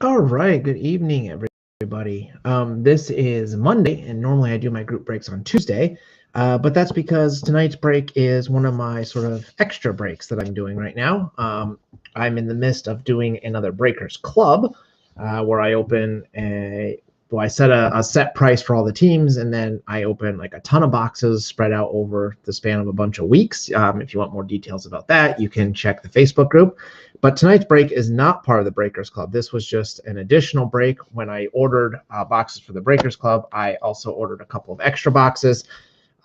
All right, good evening, everybody. This is Monday, and normally I do my group breaks on Tuesday, but that's because tonight's break is one of my sort of extra breaks that I'm doing right now. I'm in the midst of doing another Breakers Club, where I open I set a set price for all the teams, and then I open like a ton of boxes spread out over the span of a bunch of weeks. If you want more details about that, you can check the Facebook group. But tonight's break is not part of the Breakers Club. This was just an additional break. When I ordered boxes for the Breakers Club, I also ordered a couple of extra boxes.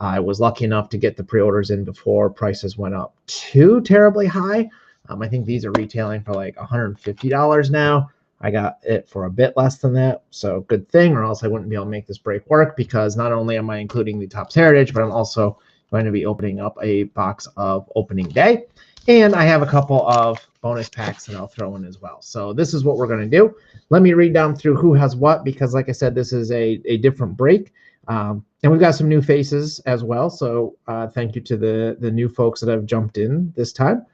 I was lucky enough to get the pre-orders in before prices went up too terribly high. I think these are retailing for like $150 now. I got it for a bit less than that, so good thing, or else I wouldn't be able to make this break work, because not only am I including the Topps Heritage, but I'm also going to be opening up a box of opening day. And I have a couple of bonus packs that I'll throw in as well. So this is what we're going to do. Let me read down through who has what, because like I said, this is a different break. And we've got some new faces as well. So thank you to the new folks that have jumped in this time.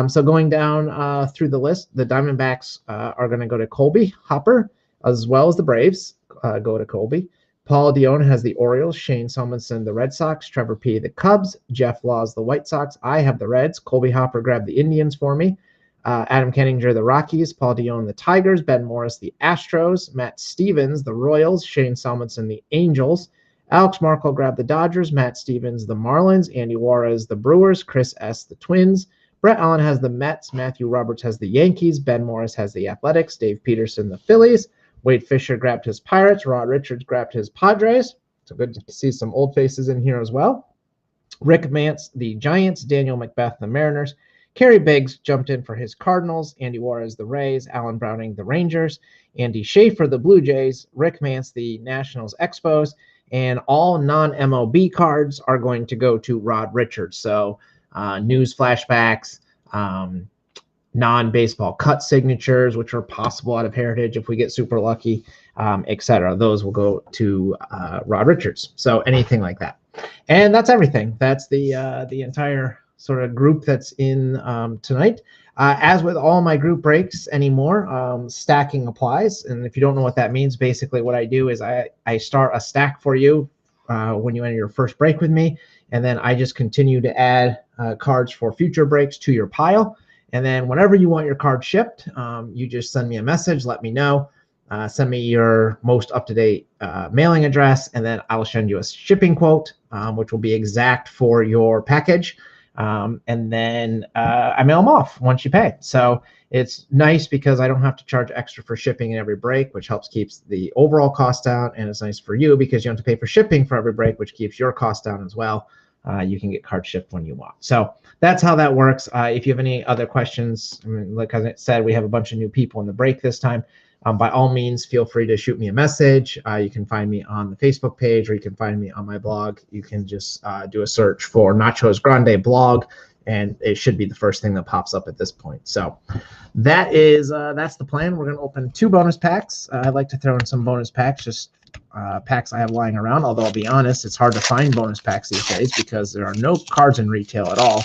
So going down through the list, the Diamondbacks are going to go to Colby Hopper, as well as the Braves go to Colby. Paul Dion has the Orioles, Shane Summonson the Red Sox, Trevor P. the Cubs, Jeff Laws the White Sox. I have the Reds. Colby Hopper grabbed the Indians for me. Adam Kenninger the Rockies, Paul Dion the Tigers, Ben Morris the Astros, Matt Stevens the Royals, Shane Summonson the Angels. Alex Markle grabbed the Dodgers, Matt Stevens the Marlins, Andy Juarez the Brewers, Chris S. the Twins. Brett Allen has the Mets, Matthew Roberts has the Yankees, Ben Morris has the Athletics, Dave Peterson the Phillies, Wade Fisher grabbed his Pirates, Rod Richards grabbed his Padres. So good to see some old faces in here as well. Rick Mance the Giants, Daniel Macbeth the Mariners, Kerry Biggs jumped in for his Cardinals, Andy Juarez the Rays, Alan Browning the Rangers, Andy Schaefer the Blue Jays, Rick Mance the Nationals Expos, and all non-MLB cards are going to go to Rod Richards. So news flashbacks, non-baseball cut signatures, which are possible out of Heritage if we get super lucky, etc. Those will go to Rod Richards. So anything like that. And that's everything. That's the entire sort of group that's in tonight. As with all my group breaks anymore, stacking applies. And if you don't know what that means, basically what I do is I start a stack for you when you enter your first break with me. And then I just continue to add cards for future breaks to your pile. And then whenever you want your card shipped, you just send me a message, let me know. Send me your most up-to-date mailing address, and then I'll send you a shipping quote, which will be exact for your package. And then I mail them off once you pay. So it's nice because I don't have to charge extra for shipping in every break, which helps keeps the overall cost down. And it's nice for you because you don't have to pay for shipping for every break, which keeps your cost down as well. You can get card shipped when you want. So that's how that works. If you have any other questions, I mean, like I said, we have a bunch of new people in the break this time. By all means, feel free to shoot me a message. You can find me on the Facebook page, or you can find me on my blog. You can just do a search for Nachos Grande blog, and it should be the first thing that pops up at this point. So that's the plan. We're going to open 2 bonus packs. I'd like to throw in some bonus packs, just packs I have lying around. Although I'll be honest, it's hard to find bonus packs these days because there are no cards in retail at all.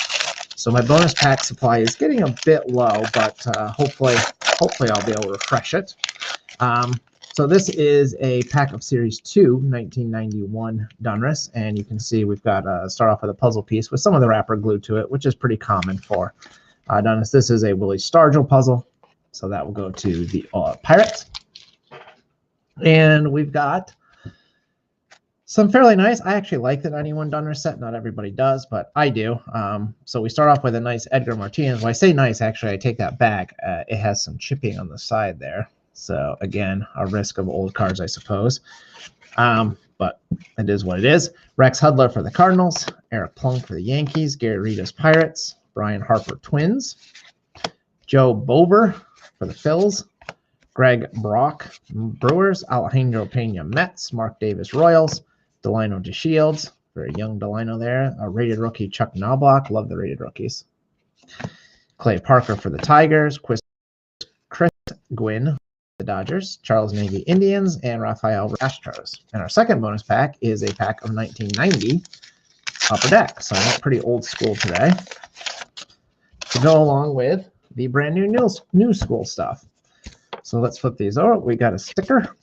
So my bonus pack supply is getting a bit low, but hopefully I'll be able to refresh it. So this is a pack of Series 2, 1991 Donruss, and you can see we've got start off with a puzzle piece with some of the wrapper glued to it, which is pretty common for Donruss. This is a Willie Stargell puzzle, so that will go to the Pirates. And we've got some fairly nice. I actually like the 91 Donruss set. Not everybody does, but I do. So we start off with a nice Edgar Martinez. When I say nice, actually, I take that back. It has some chipping on the side there. So, again, a risk of old cards, I suppose. But it is what it is. Rex Hudler for the Cardinals. Eric Plunk for the Yankees. Gary Ritas Pirates. Brian Harper Twins. Joe Bober for the Phils. Greg Brock Brewers. Alejandro Pena Mets. Mark Davis Royals. Delino DeShields. Very young Delino there. A rated rookie Chuck Knobloch. Love the rated rookies. Clay Parker for the Tigers. Chris Gwynn the Dodgers, Charles Navy Indians, and Rafael Astros. And our second bonus pack is a pack of 1990 Upper Deck. So I went pretty old school today. To go along with the brand new school stuff. So let's flip these over. We got a sticker.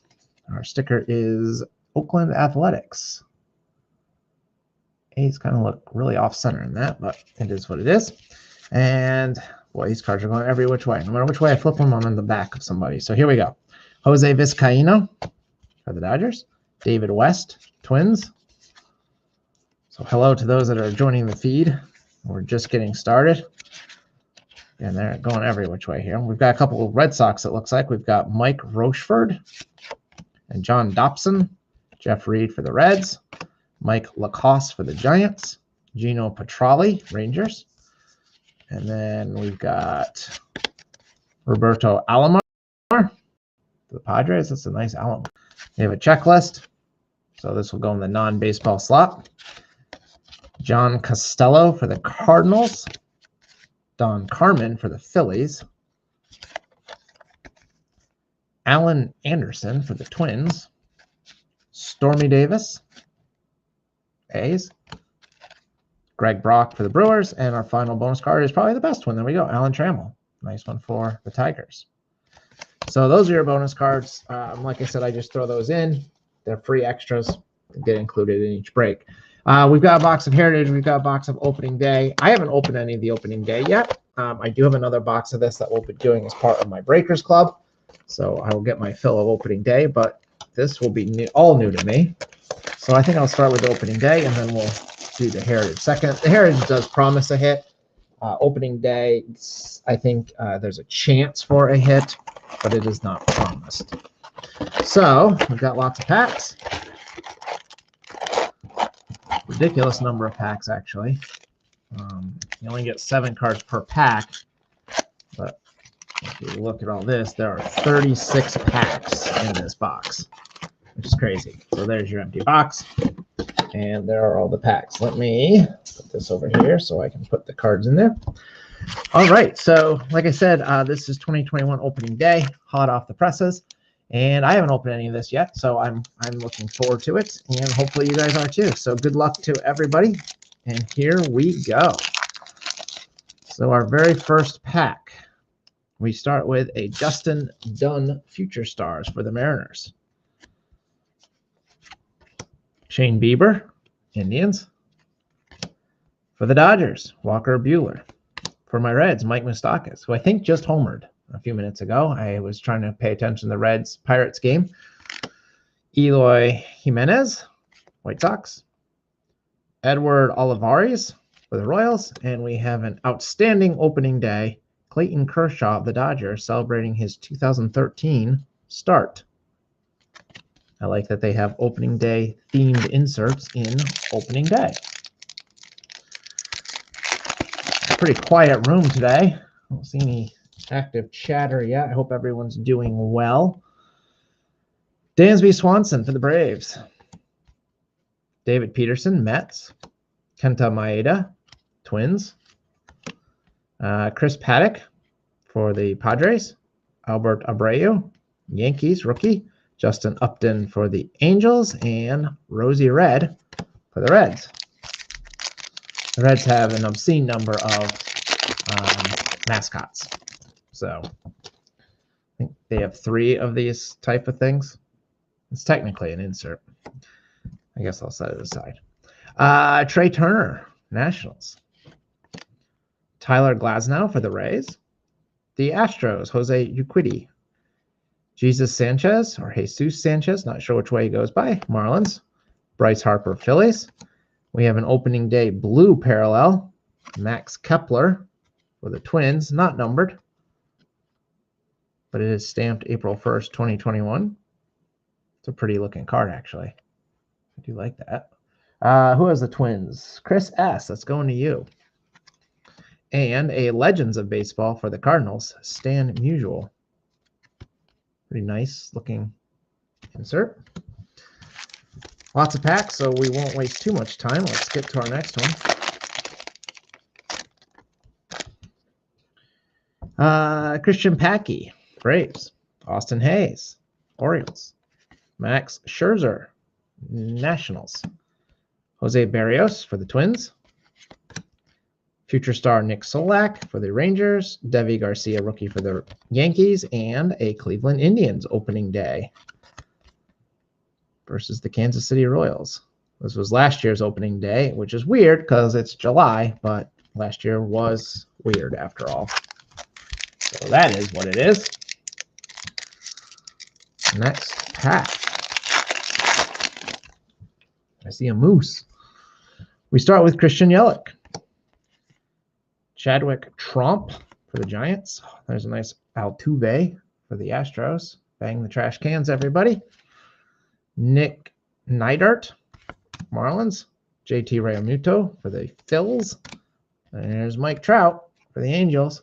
Our sticker is Oakland Athletics. A's kind of look really off center in that, but it is what it is. And boy, these cards are going every which way. No matter which way I flip them, I'm in the back of somebody. So here we go. Jose Vizcaino for the Dodgers. David West, Twins. So hello to those that are joining the feed. We're just getting started. And they're going every which way here. We've got a couple of Red Sox, it looks like. We've got Mike Rocheford and John Dobson. Jeff Reed for the Reds. Mike Lacoste for the Giants. Gino Petralli, Rangers. And then we've got Roberto Alomar for the Padres. That's a nice Alomar. We have a checklist. So this will go in the non-baseball slot. John Costello for the Cardinals. Don Carmen for the Phillies. Alan Anderson for the Twins. Stormy Davis, A's. Greg Brock for the Brewers. And our final bonus card is probably the best one. There we go. Alan Trammell. Nice one for the Tigers. So those are your bonus cards. Like I said, I just throw those in. They're free extras that get included in each break. We've got a box of Heritage. We've got a box of Opening Day. I haven't opened any of the Opening Day yet. I do have another box of this that we'll be doing as part of my Breakers Club. So I will get my fill of Opening Day, but this will be new, all new to me. So I think I'll start with the Opening Day, and then we'll do the Heritage second. The Heritage does promise a hit. Opening Day, I think there's a chance for a hit, but it is not promised. So we've got lots of packs. Ridiculous number of packs, actually. You only get 7 cards per pack, but if you look at all this, there are 36 packs in this box, which is crazy. So there's your empty box, and there are all the packs. Let me put this over here so I can put the cards in there. All right, so like I said, this is 2021 Opening Day, hot off the presses. And I haven't opened any of this yet, so I'm looking forward to it, and hopefully you guys are too. So good luck to everybody, and here we go. So our very first pack, we start with a Justin Dunn Future Stars for the Mariners. Shane Bieber, Indians. For the Dodgers, Walker Buehler. For my Reds, Mike Moustakas, who I think just homered a few minutes ago. I was trying to pay attention to the Reds-Pirates game. Eloy Jimenez, White Sox. Edward Olivares for the Royals. And we have an outstanding Opening Day. Clayton Kershaw of the Dodgers celebrating his 2013 start. I like that they have Opening Day themed inserts in Opening Day. Pretty quiet room today. I don't see any active chatter yet. I hope everyone's doing well. Dansby Swanson for the Braves. David Peterson, Mets. Kenta Maeda, Twins. Chris Paddock for the Padres. Albert Abreu, Yankees, rookie. Justin Upton for the Angels. And Rosie Red for the Reds. The Reds have an obscene number of mascots. So I think they have 3 of these type of things. It's technically an insert. I guess I'll set it aside. Trey Turner, Nationals. Tyler Glasnow for the Rays. The Astros, Jose Urquidy. Jesus Sanchez, or Jesus Sanchez, not sure which way he goes by, Marlins. Bryce Harper, Phillies. We have an Opening Day blue parallel. Max Kepler for the Twins, not numbered, but it is stamped April 1st, 2021. It's a pretty looking card, actually. I do like that. Who has the Twins? Chris S. That's going to you. And a Legends of Baseball for the Cardinals, Stan Musial. Pretty nice looking insert. Lots of packs, so we won't waste too much time. Let's get to our next one. Christian Packy, Braves. Austin Hayes, Orioles. Max Scherzer, Nationals. Jose Barrios for the Twins. future star Nick Solak for the Rangers, Devi Garcia, rookie for the Yankees, and a Cleveland Indians opening day versus the Kansas City Royals. This was last year's opening day, which is weird because it's July, but last year was weird after all. So that is what it is. Next pack. I see a moose. We start with Christian Yelich. Chadwick Tromp for the Giants. There's a nice Altuve for the Astros. Bang the trash cans, everybody. Nick Neidert, Marlins. JT Realmuto for the Phils. And there's Mike Trout for the Angels.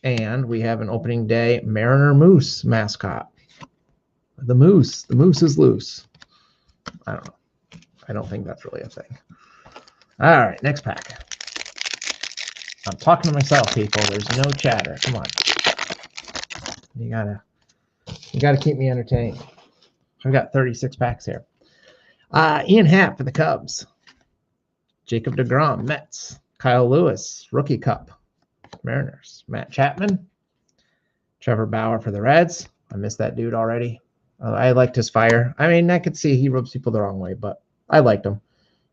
And we have an opening day Mariner Moose mascot. The moose. The moose is loose. I don't know. I don't think that's really a thing. All right, next pack. I'm talking to myself, people. There's no chatter. Come on. You gotta keep me entertained. I've got 36 packs here. Ian Happ for the Cubs. Jacob deGrom, Mets. Kyle Lewis, Rookie Cup, Mariners. Matt Chapman. Trevor Bauer for the Reds. I missed that dude already. I liked his fire. I mean, I could see he rubs people the wrong way, but I liked him.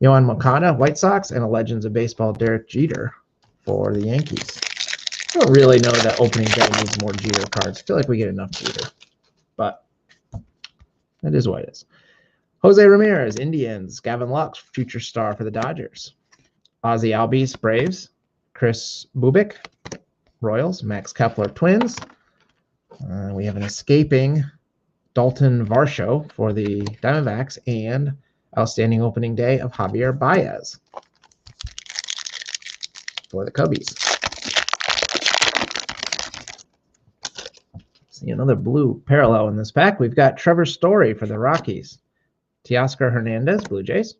Yohan Moncada, White Sox, and a Legends of Baseball, Derek Jeter for the Yankees. I don't really know that opening day needs more Jeter cards. I feel like we get enough Jeter, but that is what it is. Jose Ramirez, Indians. Gavin Lux, future star for the Dodgers. Ozzie Albies, Braves. Chris Bubic, Royals. Max Kepler, Twins. We have an escaping Dalton Varsho for the Diamondbacks and outstanding opening day of Javier Baez for the Cubbies. See another blue parallel in this pack. We've got Trevor Story for the Rockies. Teoscar Hernandez, Blue Jays.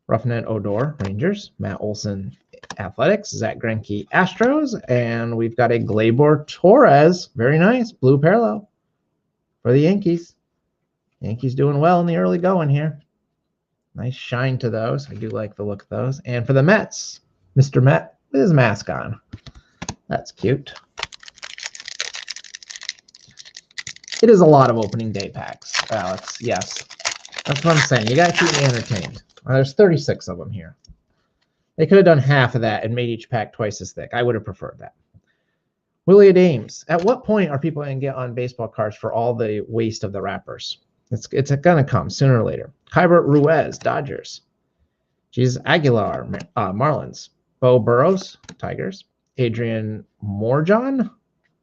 Rougned Odor, Rangers. Matt Olson, Athletics. Zach Greinke, Astros. And we've got a Gleyber Torres, very nice, blue parallel for the Yankees. Yankees doing well in the early going here. Nice shine to those. I do like the look of those. And for the Mets, Mr. Met with his mask on. That's cute. It is a lot of opening day packs, Alex. Yes. That's what I'm saying. You got to keep me entertained. There's 36 of them here. They could have done half of that and made each pack twice as thick. I would have preferred that. Willie Adames. At what point are people going to get on baseball cards for all the waste of the wrappers? It's going to come sooner or later. Hybert Ruiz, Dodgers. Jesus Aguilar, Marlins. Bo Burrows, Tigers. Adrian Morejon?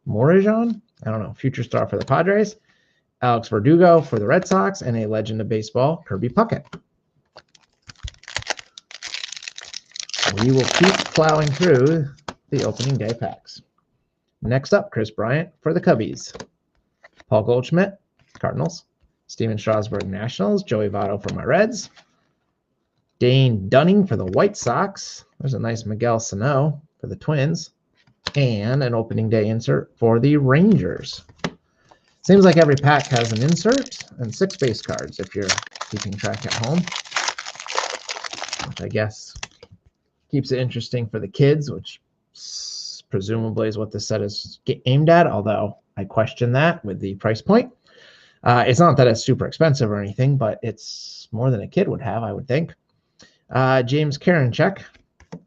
I don't know. Future star for the Padres. Alex Verdugo for the Red Sox. And a Legend of Baseball, Kirby Puckett. We will keep plowing through the opening day packs. Next up, Chris Bryant for the Cubbies. Paul Goldschmidt, Cardinals. Steven Strasburg, Nationals. Joey Votto for my Reds. Dane Dunning for the White Sox. There's a nice Miguel Sano for the Twins. And an opening day insert for the Rangers. Seems like every pack has an insert and 6 base cards if you're keeping track at home. Which I guess keeps it interesting for the kids, which presumably is what this set is aimed at, although I question that with the price point. It's not that it's super expensive or anything, but it's more than a kid would have, I would think. James Karinchak for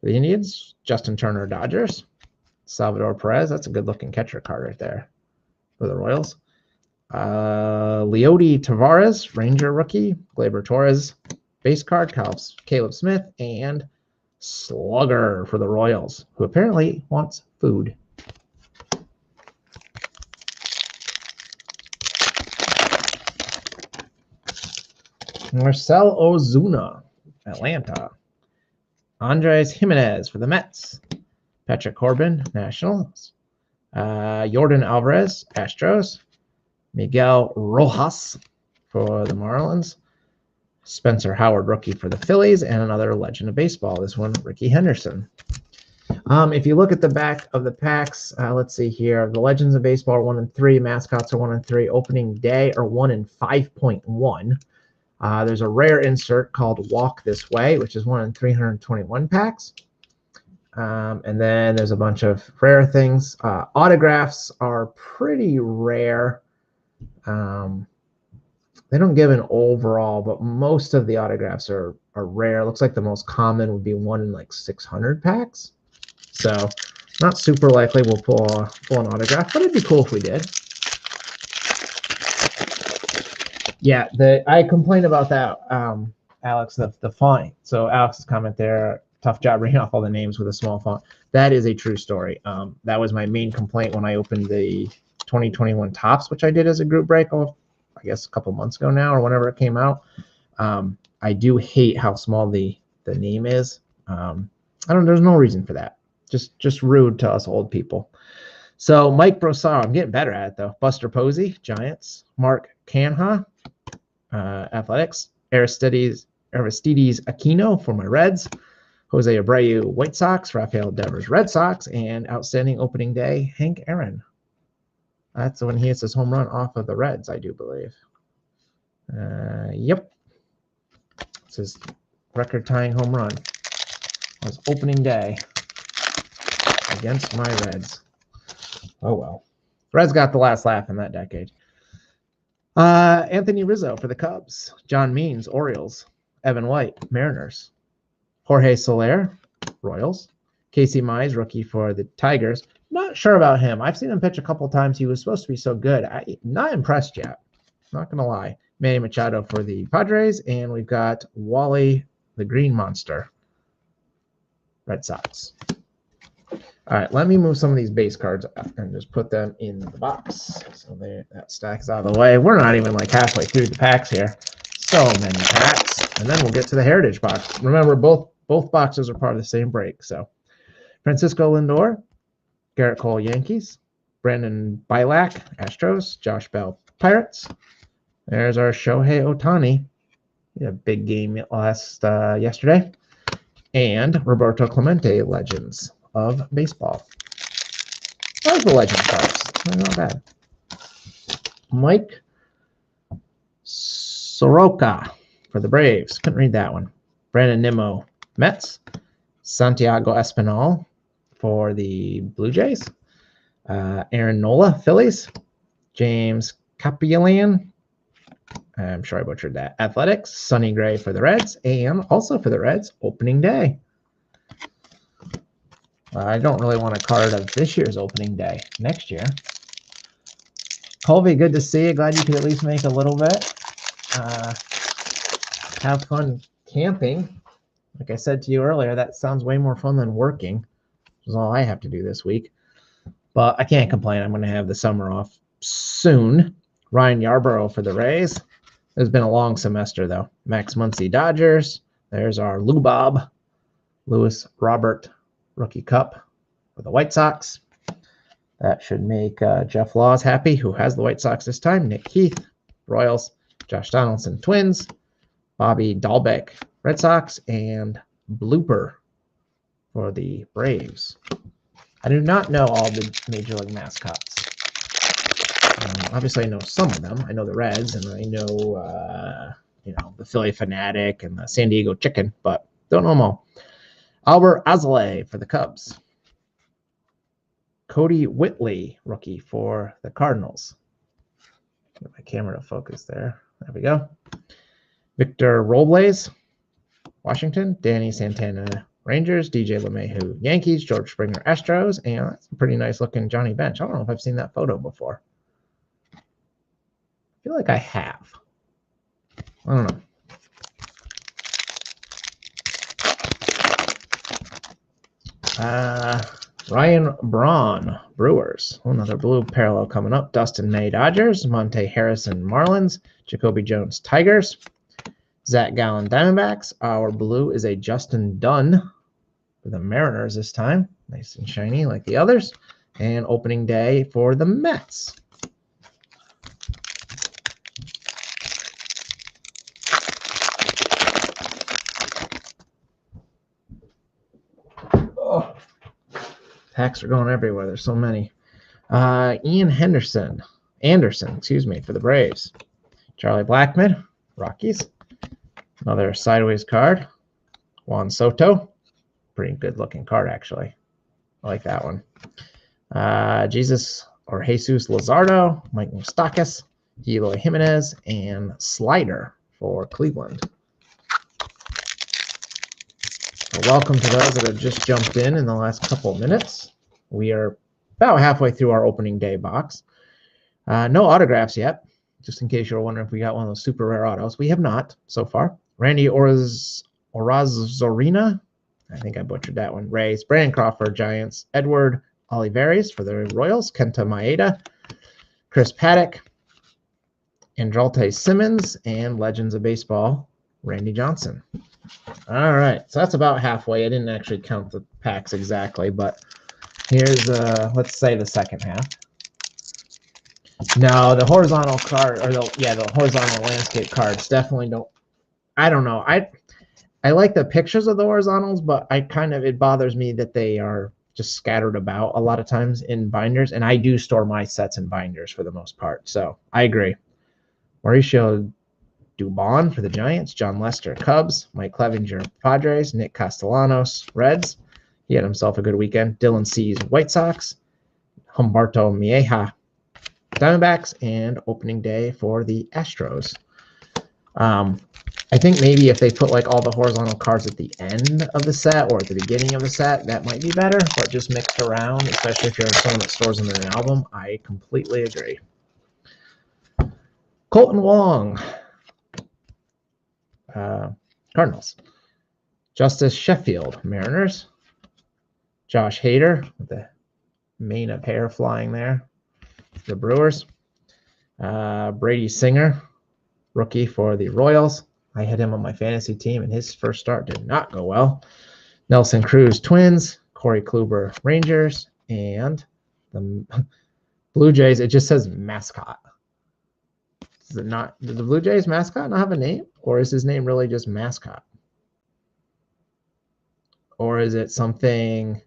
the Indians. Justin Turner, Dodgers. Salvador Perez, that's a good-looking catcher card right there for the Royals. Leody Tavares, Ranger rookie. Gleyber Torres, base card. Caleb Smith, and Slugger for the Royals, who apparently wants food. Marcell Ozuna, Atlanta. Andres Jimenez for the Mets. Patrick Corbin, Nationals. Jordan Alvarez, Astros. Miguel Rojas for the Marlins. Spencer Howard, rookie for the Phillies, and another Legend of Baseball. This one, Ricky Henderson. If you look at the back of the packs, let's see here. The Legends of Baseball are 1 and 3. Mascots are 1 and 3. Opening day are 1 and 5.1. There's a rare insert called Walk This Way, which is 1 in 321 packs. And then there's a bunch of rare things. Autographs are pretty rare. They don't give an overall, but most of the autographs are rare. Looks like the most common would be 1 in like 600 packs. So not super likely we'll pull an autograph, but it'd be cool if we did. Yeah, I complained about that, Alex, the font. So Alex's comment there, tough job reading off all the names with a small font. That is a true story. That was my main complaint when I opened the 2021 Topps, which I did as a group break, I guess a couple months ago now or whenever it came out. I do hate how small the name is. There's no reason for that. Just rude to us old people. So Mike Brosaro, I'm getting better at it though. Buster Posey, Giants. Mark Canha, Athletics. Aristides Aquino for my Reds. Jose Abreu, White Sox. Rafael Devers, Red Sox. And outstanding opening day, Hank Aaron. That's when he hits his home run off of the Reds, I do believe. Yep. It's his record-tying home run. It was opening day against my Reds. Oh, well. Reds got the last laugh in that decade. Anthony Rizzo for the Cubs. John Means, Orioles. Evan White, Mariners. Jorge Soler, Royals. Casey Mize, rookie for the Tigers. Not sure about him. I've seen him pitch a couple times. He was supposed to be so good. I'm not impressed yet. Not going to lie. Manny Machado for the Padres. And we've got Wally, the Green Monster, Red Sox. All right, let me move some of these base cards and just put them in the box. So that stacks out of the way. We're not even like halfway through the packs here. So many packs. And then we'll get to the Heritage box. Remember, both boxes are part of the same break. So Francisco Lindor, Garrett Cole, Yankees. Brandon Bilak, Astros. Josh Bell, Pirates. There's our Shohei Ohtani. He had a big game yesterday. And Roberto Clemente, Legends of Baseball. That was the Legends cards. Not bad. Mike Soroka for the Braves. Couldn't read that one. Brandon Nimmo, Mets. Santiago Espinal for the Blue Jays. Aaron Nola, Phillies. James Kapielian. I'm sure I butchered that. Athletics. Sonny Gray for the Reds. And also for the Reds, opening day. I don't really want a card of this year's opening day. Next year. Colby, good to see you. Glad you could at least make a little bit. Have fun camping. Like I said to you earlier, that sounds way more fun than working, which is all I have to do this week. But I can't complain. I'm going to have the summer off soon. Ryan Yarbrough for the Rays. It's been a long semester, though. Max Muncy, Dodgers. There's our Lou Bob. Lewis Robert, Rookie Cup for the White Sox. That should make Jeff Laws happy, who has the White Sox this time. Nick Heath, Royals. Josh Donaldson, Twins. Bobby Dahlbeck, Red Sox. And Blooper for the Braves. I do not know all the Major League mascots. Obviously, I know some of them. I know the Reds, and I know, the Philly Fanatic and the San Diego Chicken, but don't know them all. Albert Alzolay for the Cubs. Cody Whitley, rookie for the Cardinals. Get my camera to focus there. There we go. Victor Robles, Washington. Danny Santana, Rangers. DJ LeMahieu, Yankees. George Springer, Astros. And that's a pretty nice looking Johnny Bench. I don't know if I've seen that photo before. I feel like I have. I don't know. Ryan Braun, Brewers. Another blue parallel coming up. Dustin May, Dodgers. Monte Harrison, Marlins. Jacoby Jones, Tigers. Zach Gallen, Diamondbacks. Our blue is a Justin Dunn for the Mariners this time. Nice and shiny like the others. And opening day for the Mets. Packs are going everywhere. There's so many. Ian Anderson, for the Braves. Charlie Blackmon, Rockies. Another sideways card. Juan Soto, pretty good looking card, actually. I like that one. Jesus Luzardo, Mike Moustakas, Eloy Jimenez, and Slider for Cleveland. Well, welcome to those that have just jumped in the last couple of minutes. We are about halfway through our opening day box. No autographs yet, just in case you're wondering if we got one of those super rare autos. We have not so far. Randy Orazorina, I think I butchered that one. Rays, Brandon Crawford, Giants, Edward Olivares for the Royals, Kenta Maeda, Chris Paddock, Andrelton Simmons, and Legends of Baseball, Randy Johnson. All right, so that's about halfway. I didn't actually count the packs exactly, but here's, let's say, the second half. No, the horizontal card, or the horizontal landscape cards definitely don't. I don't know. I like the pictures of the horizontals, but it bothers me that they are just scattered about a lot of times in binders, and I do store my sets in binders for the most part. So I agree. Mauricio Dubon for the Giants, John Lester, Cubs, Mike Clevinger, Padres, Nick Castellanos, Reds. He had himself a good weekend. Dylan Cease, White Sox, Humberto Mieja, Diamondbacks, and opening day for the Astros. I think maybe if they put like all the horizontal cards at the end of the set or at the beginning of the set, that might be better, but just mixed around, especially if you're someone that stores them in an album, I completely agree. Colton Wong, Cardinals. Justice Sheffield, Mariners. Josh Hader with the mane of hair flying there, the Brewers. Brady Singer, rookie for the Royals. I had him on my fantasy team, and his first start did not go well. Nelson Cruz, Twins. Corey Kluber, Rangers. And the Blue Jays, it just says mascot. Does the Blue Jays mascot not have a name? Or is his name really just mascot? Or is it something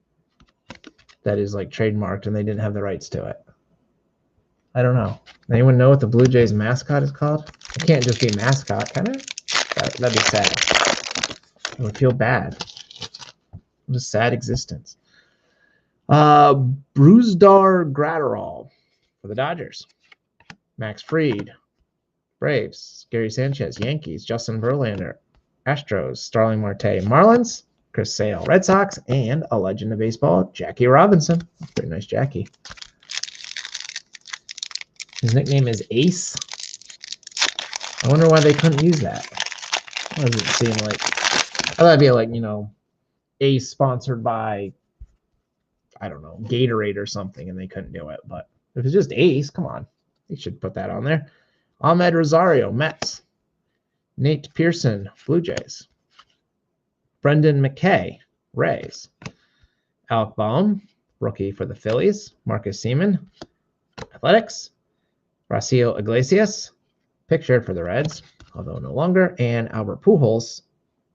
that is like trademarked and they didn't have the rights to it? I don't know. Anyone know what the Blue Jays mascot is called? It can't just be mascot, can it? That'd be sad. I would feel bad. It was a sad existence. Brusdar Gratterall for the Dodgers. Max Fried, Braves. Gary Sanchez, Yankees. Justin Verlander, Astros. Starling Marte, Marlins. Chris Sale, Red Sox. And a legend of baseball, Jackie Robinson. Pretty nice Jackie. His nickname is Ace. I wonder why they couldn't use that. What does it seem like? I thought it'd be like, Ace sponsored by, I don't know, Gatorade or something, and they couldn't do it. But if it's just Ace, come on. They should put that on there. Ahmed Rosario, Mets. Nate Pearson, Blue Jays. Brendan McKay, Rays. Alec Baum, rookie for the Phillies. Marcus Seaman, Athletics. Raciel Iglesias, pictured for the Reds, although no longer, and Albert Pujols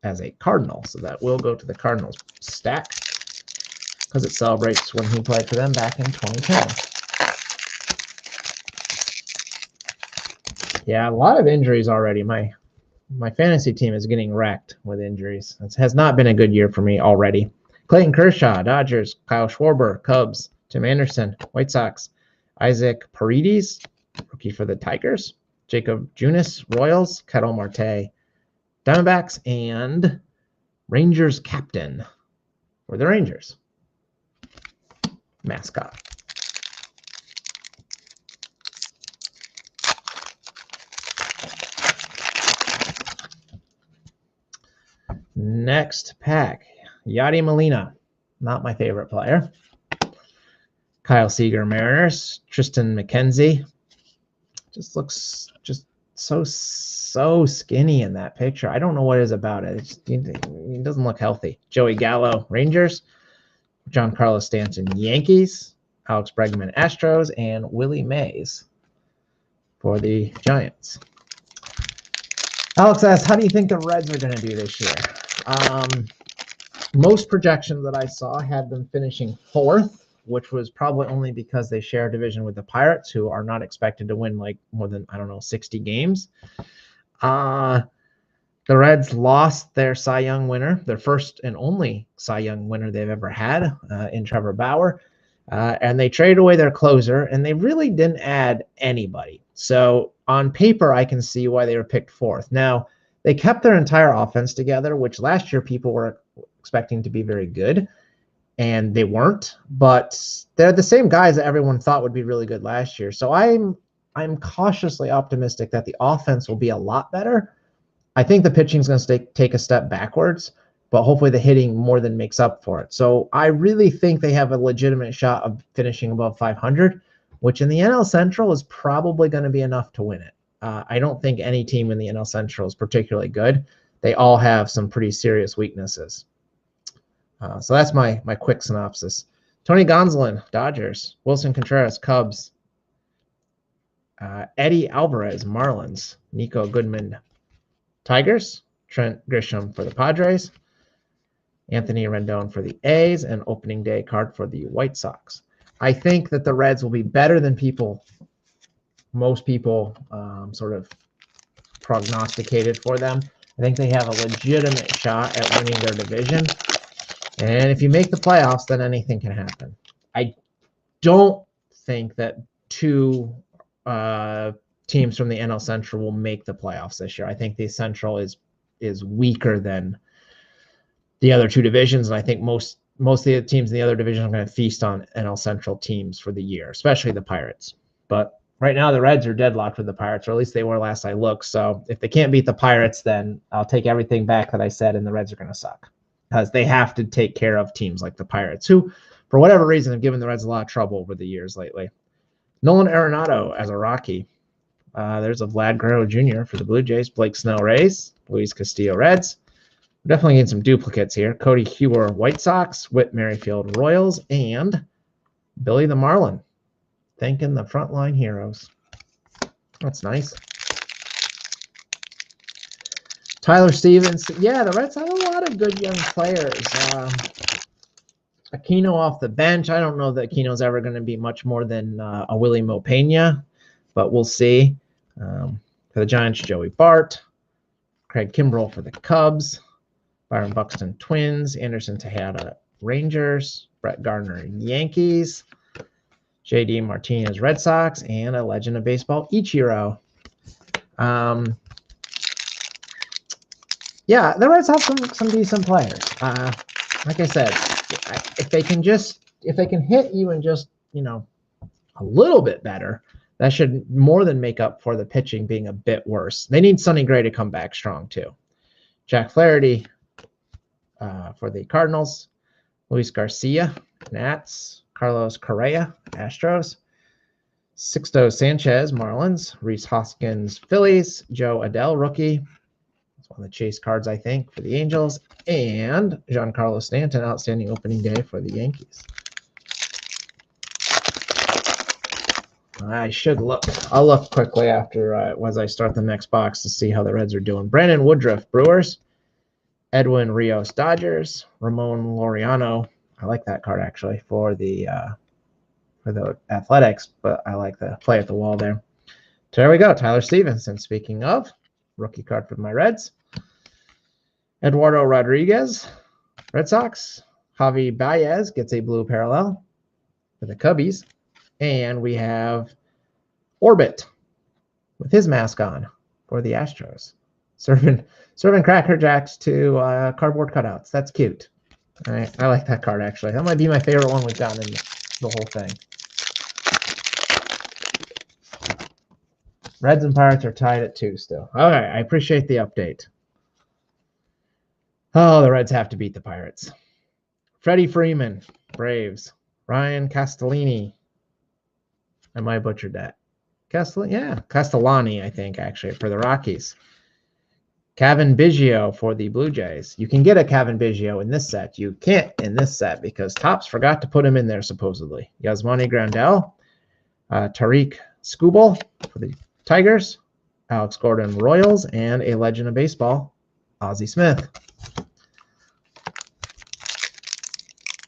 as a Cardinal. So that will go to the Cardinals stack because it celebrates when he played for them back in 2010. Yeah, a lot of injuries already. My fantasy team is getting wrecked with injuries. It has not been a good year for me already. Clayton Kershaw, Dodgers. Kyle Schwarber, Cubs. Tim Anderson, White Sox. Isaac Paredes, rookie for the Tigers. Jacob Junis, Royals. Ketel Marte, Diamondbacks. And Rangers captain for the Rangers. Mascot. Next pack. Yadi Molina, not my favorite player. Kyle Seager, Mariners. Tristan McKenzie. Just looks just so skinny in that picture. I don't know what it is about it. He doesn't look healthy. Joey Gallo, Rangers. Giancarlo Stanton, Yankees. Alex Bregman, Astros. And Willie Mays for the Giants. Alex asks, how do you think the Reds are going to do this year? Most projections that I saw had them finishing 4th, which was probably only because they share a division with the Pirates, who are not expected to win like more than, 60 games. The Reds lost their Cy Young winner, their first and only Cy Young winner they've ever had in Trevor Bauer. And they traded away their closer, and they really didn't add anybody. So on paper, I can see why they were picked fourth. Now, they kept their entire offense together, which last year people were expecting to be very good, and they weren't. But they're the same guys that everyone thought would be really good last year. So I'm cautiously optimistic that the offense will be a lot better. I think the pitching is going to take a step backwards, but hopefully the hitting more than makes up for it. So I really think they have a legitimate shot of finishing above 500, which in the NL Central is probably going to be enough to win it. I don't think any team in the NL Central is particularly good. They all have some pretty serious weaknesses. So that's my quick synopsis. Tony Gonsolin, Dodgers. Wilson Contreras, Cubs. Eddie Alvarez, Marlins. Nico Goodman, Tigers. Trent Grisham for the Padres. Anthony Rendon for the A's, and opening day card for the White Sox. I think that the Reds will be better than most people sort of prognosticated for them. I think they have a legitimate shot at winning their division. And if you make the playoffs, then anything can happen. I don't think that two teams from the NL Central will make the playoffs this year. I think the Central is weaker than the other two divisions, and I think most of the teams in the other division are going to feast on NL Central teams for the year, especially the Pirates. But right now the Reds are deadlocked with the Pirates, or at least they were last I looked. So if they can't beat the Pirates, then I'll take everything back that I said, and the Reds are going to suck because they have to take care of teams like the Pirates, who, for whatever reason, have given the Reds a lot of trouble over the years lately. Nolan Arenado as a Rocky. There's a Vlad Guerrero Jr. for the Blue Jays, Blake Snell Rays, Luis Castillo Reds. We're definitely getting some duplicates here. Cody Hewer White Sox, Whit Merrifield Royals, and Billy the Marlin. Thanking the frontline heroes. That's nice. Tyler Stevens. Yeah, the Reds have a lot of good young players. Aquino off the bench. I don't know that Aquino's ever going to be much more than a Willie Mo Pena, but we'll see. For the Giants, Joey Bart. Craig Kimbrell for the Cubs. Byron Buxton Twins. Anderson Tejada Rangers. Brett Gardner Yankees. J.D. Martinez Red Sox. And a legend of baseball, Ichiro. Yeah, the Reds have some decent players. Like I said, if they can hit you and just, a little bit better, that should more than make up for the pitching being a bit worse. They need Sonny Gray to come back strong too. Jack Flaherty for the Cardinals, Luis Garcia, Nats, Carlos Correa, Astros, Sixto Sanchez, Marlins, Rhys Hoskins, Phillies, Joe Adell, rookie. That's one of the chase cards, I think, for the Angels, and Giancarlo Stanton, outstanding opening day for the Yankees. I should look. I'll look quickly after as I start the next box to see how the Reds are doing. Brandon Woodruff, Brewers. Edwin Rios, Dodgers. Ramon Laureano. I like that card actually for the Athletics, but I like the play at the wall there. So there we go. Tyler Stevenson. Speaking of, rookie card for my Reds. Eduardo Rodriguez, Red Sox. Javi Baez gets a blue parallel for the Cubbies. And we have Orbit with his mask on for the Astros. Serving Cracker Jacks to cardboard cutouts. That's cute. All right, I like that card, actually. That might be my favorite one we've gotten in the whole thing. Reds and Pirates are tied at 2 still. All right, I appreciate the update. Oh, the Reds have to beat the Pirates. Freddie Freeman, Braves. Ryan Castellini. I might have butchered that. Castellani, I think, actually, for the Rockies. Cavan Biggio for the Blue Jays. You can get a Cavan Biggio in this set. You can't in this set because Topps forgot to put him in there, supposedly. Yasmani Grandal. Tariq Skubal for the Tigers. Alex Gordon Royals. And a legend of baseball, Ozzie Smith.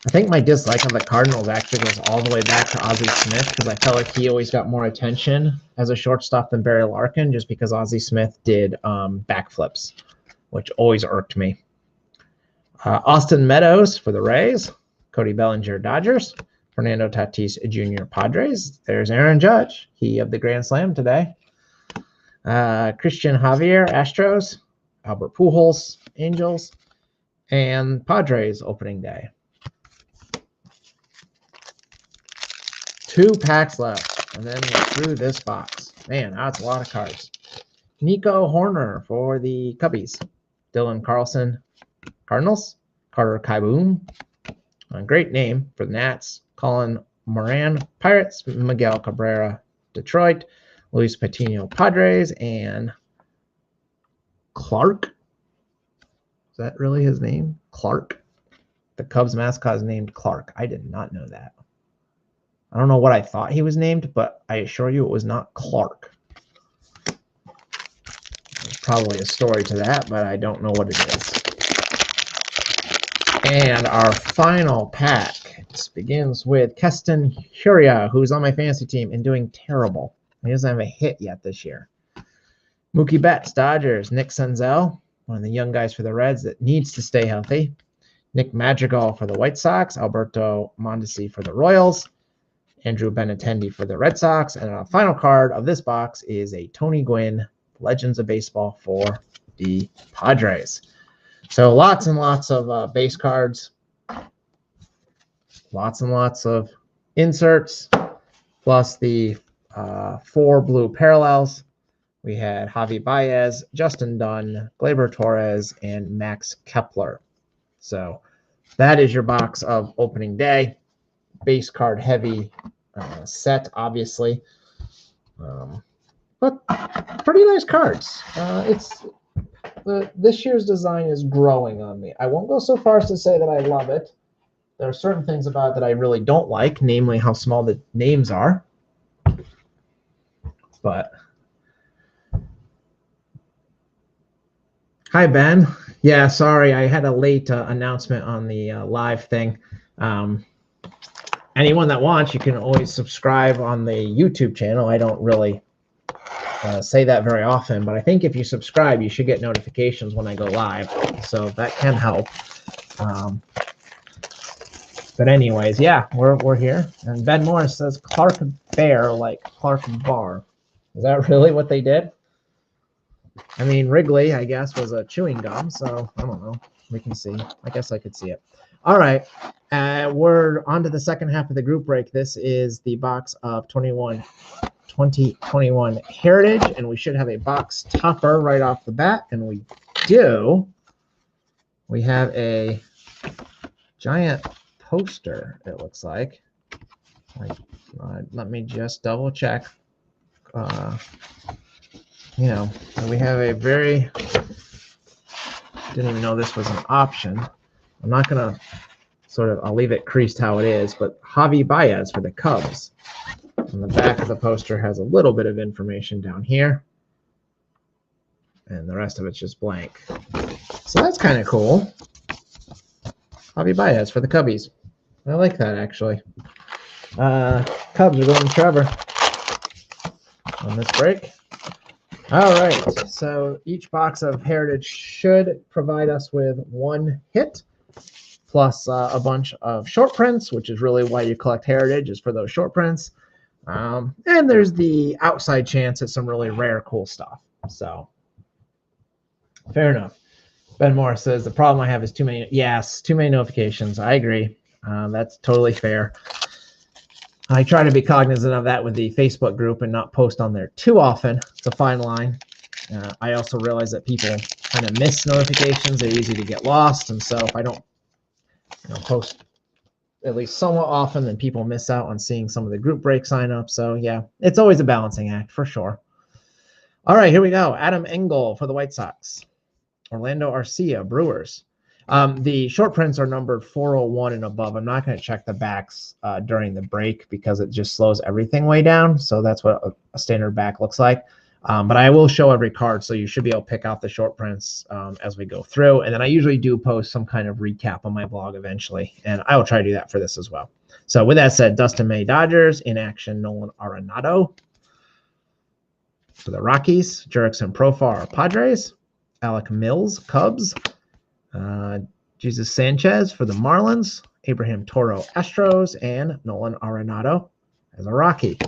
I think my dislike of the Cardinals actually goes all the way back to Ozzie Smith because I felt like he always got more attention as a shortstop than Barry Larkin just because Ozzie Smith did backflips. which always irked me. Austin Meadows for the Rays. Cody Bellinger, Dodgers. Fernando Tatis Jr., Padres. There's Aaron Judge, he of the Grand Slam today. Christian Javier, Astros. Albert Pujols, Angels. And Padres opening day. 2 packs left, and then we're through this box. Man, that's a lot of cards. Nico Horner for the Cubbies. Dylan Carlson, Cardinals. Carter Kieboom, a great name for the Nats. Colin Moran, Pirates. Miguel Cabrera, Detroit. Luis Patino, Padres. And Clark. Is that really his name? Clark. The Cubs mascot is named Clark. I did not know that. I don't know what I thought he was named, but I assure you it was not Clark. There's probably a story to that, but I don't know what it is. And our final pack begins with Keston Hiura, who's on my fantasy team and doing terrible. He doesn't have a hit yet this year. Mookie Betts, Dodgers. Nick Senzel, one of the young guys for the Reds that needs to stay healthy. Nick Madrigal for the White Sox. Alberto Mondesi for the Royals. Andrew Benintendi for the Red Sox. And our final card of this box is a Tony Gwynn, Legends of Baseball for the Padres. So lots and lots of base cards. Lots and lots of inserts. Plus the 4 blue parallels. We had Javi Baez, Justin Dunn, Gleyber Torres, and Max Kepler. So that is your box of opening day. Base card heavy set, obviously. But pretty nice cards. This year's design is growing on me. I won't go so far as to say that I love it. There are certain things about it that I really don't like, namely how small the names are. But hi, Ben. Yeah, sorry, I had a late announcement on the live thing. Anyone that wants, you can always subscribe on the YouTube channel. I don't really say that very often, but I think if you subscribe, you should get notifications when I go live. So that can help. But anyways, yeah, we're here. And Ben Morris says Clark Bear like Clark Bar. Is that really what they did? I mean, Wrigley, I guess, was a chewing gum, so I don't know. We can see. I guess I could see it. All right. We're on to the second half of the group break. This is the box of 2021 Heritage, and we should have a box topper right off the bat, and we do. We have a giant poster, it looks like. Let me just double check. We have a very, didn't even know this was an option. I'm not going to I'll leave it creased how it is, but Javi Baez for the Cubs. And the back of the poster has a little bit of information down here. And the rest of it's just blank. So that's kind of cool. Javi Baez for the Cubbies. I like that, actually. Cubs are going to Trevor on this break. All right, so each box of Heritage should provide us with 1 hit, plus a bunch of short prints, which is really why you collect Heritage, is for those short prints. And there's the outside chance at some really rare, cool stuff. So, fair enough. Ben Morris says, the problem I have is too many notifications. I agree. That's totally fair. I try to be cognizant of that with the Facebook group and not post on there too often. It's a fine line. I also realize that people kind of miss notifications. They're easy to get lost. And so if I don't post at least somewhat often, then people miss out on seeing some of the group break sign up. So yeah, it's always a balancing act for sure. All right, here we go. Adam Engel for the White Sox. Orlando Arcia, Brewers. The short prints are numbered 401 and above. I'm not going to check the backs during the break because it just slows everything way down. So that's what a standard back looks like. But I will show every card, so you should be able to pick out the short prints as we go through. And then I usually do post some kind of recap on my blog eventually, and I will try to do that for this as well. So with that said, Dustin May, Dodgers. In action, Nolan Arenado for the Rockies. Jurickson Profar, Padres. Alec Mills, Cubs. Jesus Sanchez for the Marlins. Abraham Toro, Astros. And Nolan Arenado as a Rocky.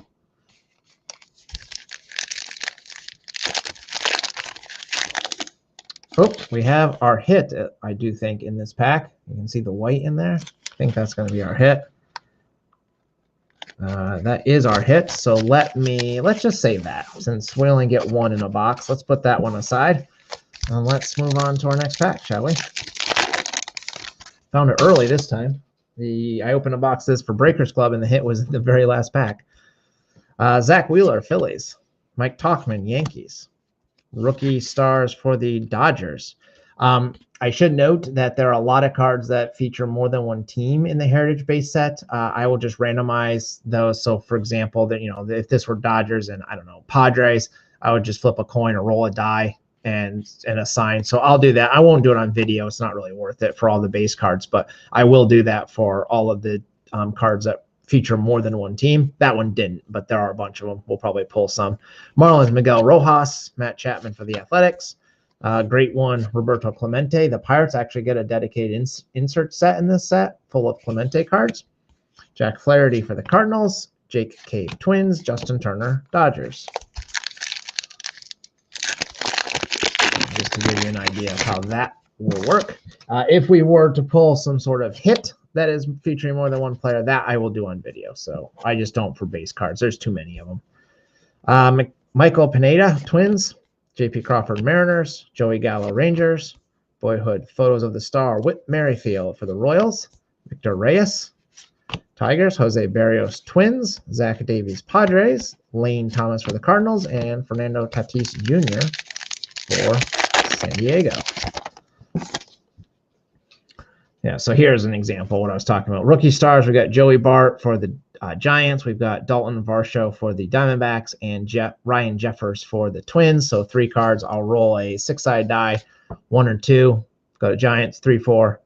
Oh, we have our hit, I do think, in this pack. You can see the white in there. I think that's going to be our hit. That is our hit. So let's just save that. Since we only get one in a box, let's put that one aside. And let's move on to our next pack, shall we? Found it early this time. I opened a box this for Breakers Club, and the hit was the very last pack. Zach Wheeler, Phillies. Mike Tauchman, Yankees. Rookie stars for the Dodgers. I should note that there are a lot of cards that feature more than one team in the Heritage base set. I will just randomize those. So, for example, that if this were Dodgers and I don't know Padres, I would just flip a coin or roll a die and assign. So I'll do that. I won't do it on video. It's not really worth it for all the base cards, but I will do that for all of the cards that feature more than one team. That one didn't, but there are a bunch of them. We'll probably pull some. Marlins, Miguel Rojas, Matt Chapman for the Athletics. Great one, Roberto Clemente. The Pirates actually get a dedicated insert set in this set full of Clemente cards. Jack Flaherty for the Cardinals. Jake Cave, Twins. Justin Turner, Dodgers. Just to give you an idea of how that will work. If we were to pull some sort of hit that is featuring more than one player, that I will do on video. So I just don't for base cards. There's too many of them. Michael Pineda, Twins. J.P. Crawford, Mariners. Joey Gallo, Rangers. Boyhood Photos of the Star, Whit Merrifield for the Royals. Victor Reyes, Tigers. Jose Barrios, Twins. Zach Davies, Padres. Lane Thomas for the Cardinals. And Fernando Tatis Jr. for San Diego. Yeah, so here's an example of what I was talking about. Rookie stars, we got Joey Bart for the Giants. We've got Dalton Varsho for the Diamondbacks and Ryan Jeffers for the Twins. So 3 cards. I'll roll a 6-sided die, 1 or 2. Go to Giants, 3, 4,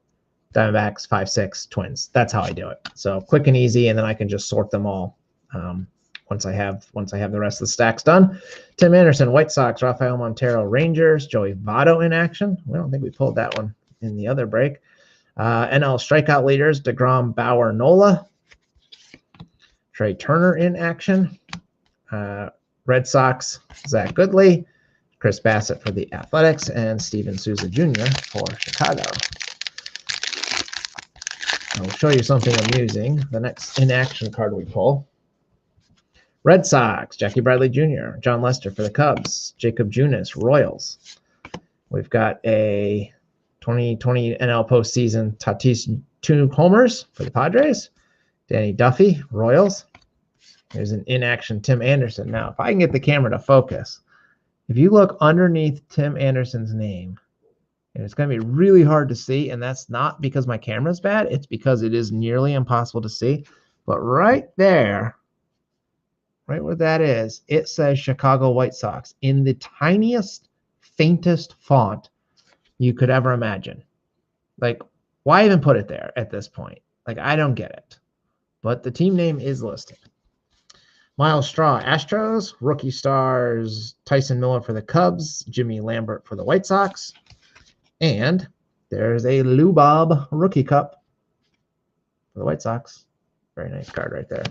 Diamondbacks, 5, 6, Twins. That's how I do it. So quick and easy, and then I can just sort them all once I have the rest of the stacks done. Tim Anderson, White Sox. Rafael Montero, Rangers. Joey Votto in action. I don't think we pulled that one in the other break. NL strikeout leaders, DeGrom, Bauer, Nola. Trey Turner in action. Red Sox, Zach Goodley. Chris Bassett for the Athletics. And Steven Souza Jr. for Chicago. I'll show you something amusing. The next in-action card we pull. Red Sox, Jackie Bradley Jr., John Lester for the Cubs, Jacob Junis, Royals. We've got a 2020 NL postseason Tatis 2 homers for the Padres. Danny Duffy, Royals. There's an in-action Tim Anderson. Now, if I can get the camera to focus, if you look underneath Tim Anderson's name, and it's going to be really hard to see, and that's not because my camera's bad. It's because it is nearly impossible to see. But right there, right where that is, it says Chicago White Sox in the tiniest, faintest font you could ever imagine. Like, why even put it there at this point? Like, I don't get it. But the team name is listed. Miles Straw, Astros. Rookie stars, Tyson Miller for the Cubs, Jimmy Lambert for the White Sox. And there's a Lou Bob Rookie Cup for the White Sox. Very nice card right there.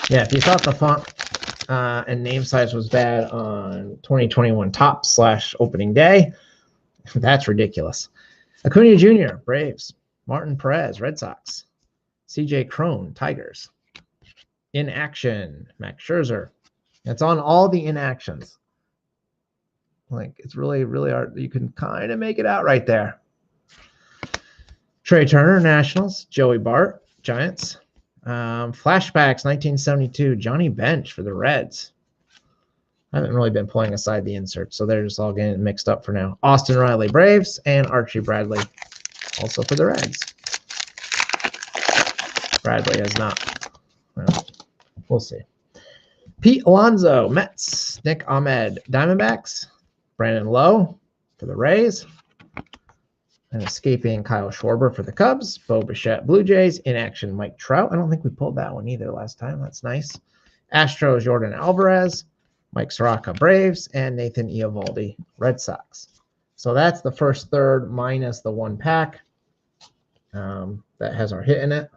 Yeah, if you thought the font and name size was bad on 2021 Topps/opening day, that's ridiculous. Acuna Jr., Braves. Martin Perez, Red Sox. CJ Cron, Tigers. In action, Max Scherzer. It's on all the inactions. Like, it's really, really hard. You can kind of make it out right there. Trey Turner, Nationals. Joey Bart, Giants. Flashbacks, 1972. Johnny Bench for the Reds. I haven't really been pulling aside the inserts, so they're just all getting mixed up for now. Austin Riley, Braves, and Archie Bradley, also for the Reds. Bradley has not. Well, we'll see. Pete Alonso, Mets. Nick Ahmed, Diamondbacks. Brandon Lowe for the Rays. And escaping Kyle Schwarber for the Cubs. Bo Bichette, Blue Jays. In action, Mike Trout. I don't think we pulled that one either last time. That's nice. Astros, Jordan Alvarez. Mike Soroka, Braves, and Nathan Eovaldi, Red Sox. So that's the first third minus the one pack that has our hit in it.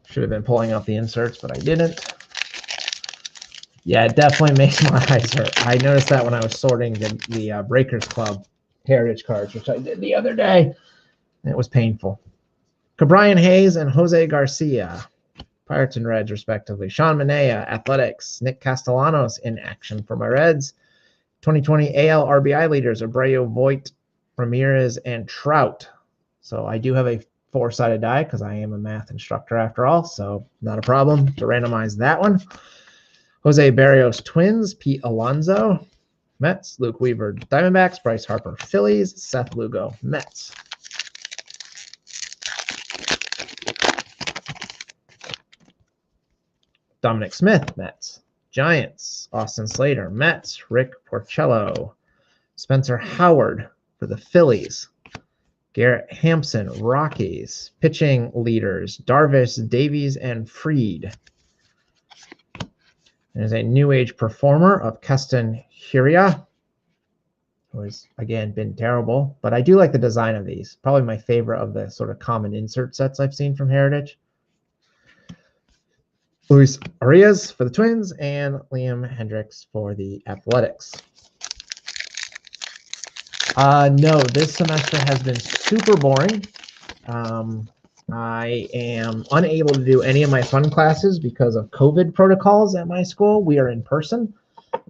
Should have been pulling out the inserts, but I didn't. Yeah, it definitely makes my eyes hurt. I noticed that when I was sorting the Breakers Club Heritage cards, which I did the other day. It was painful. Cabrian Hayes and Jose Garcia, Pirates and Reds, respectively. Sean Manaea, Athletics. Nick Castellanos in action for my Reds. 2020 AL RBI leaders, Abreu, Voit, Ramirez, and Trout. So I do have a four-sided die because I am a math instructor after all, so not a problem to randomize that one. Jose Barrios, Twins. Pete Alonso, Mets. Luke Weaver, Diamondbacks. Bryce Harper, Phillies. Seth Lugo, Mets. Dominic Smith, Mets. Giants, Austin Slater, Mets. Rick Porcello. Spencer Howard for the Phillies. Garrett Hampson, Rockies. Pitching leaders, Darvish, Davies, and Fried. There's a New Age performer of Keston Hiura, who has, again, been terrible. But I do like the design of these. Probably my favorite of the sort of common insert sets I've seen from Heritage. Luis Arias for the Twins and Liam Hendriks for the Athletics. No, this semester has been super boring. I am unable to do any of my fun classes because of COVID protocols at my school. We are in person.